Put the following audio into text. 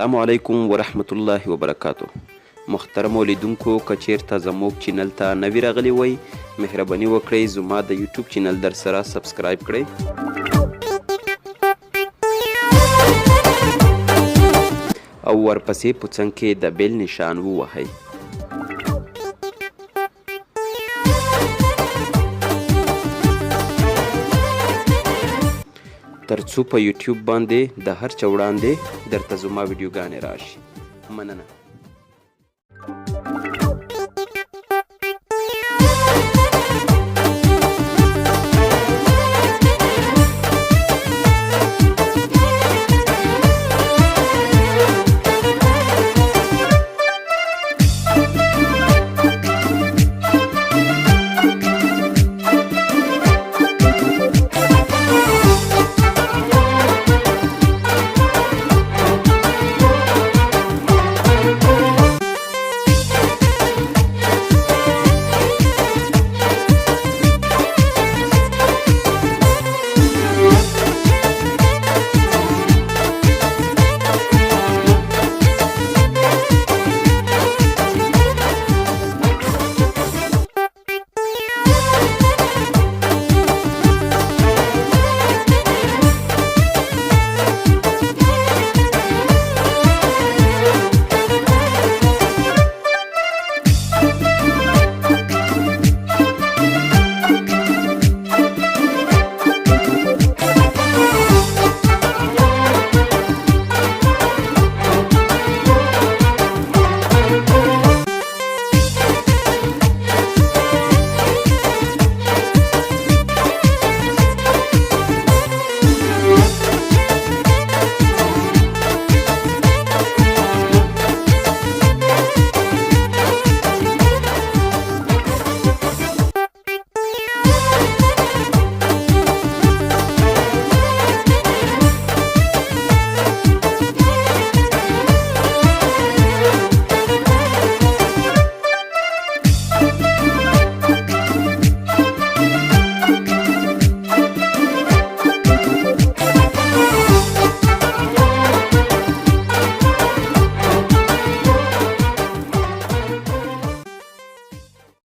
السلام علیکم ورحمت الله وبرکاتو. محترم اولیدونکو که چیرته زموږ چینل ته نوی راغلی وئ مهرباني وکړئ زما د یوټیوب چینل در سره سبسکرایب کړئ او ورپسې په څنګ کې د بیل نشان ووهئ. ترڅو په یوټیوب باندې د هر چا وړاندې درته زما ویډیوګانې راشي. مننه.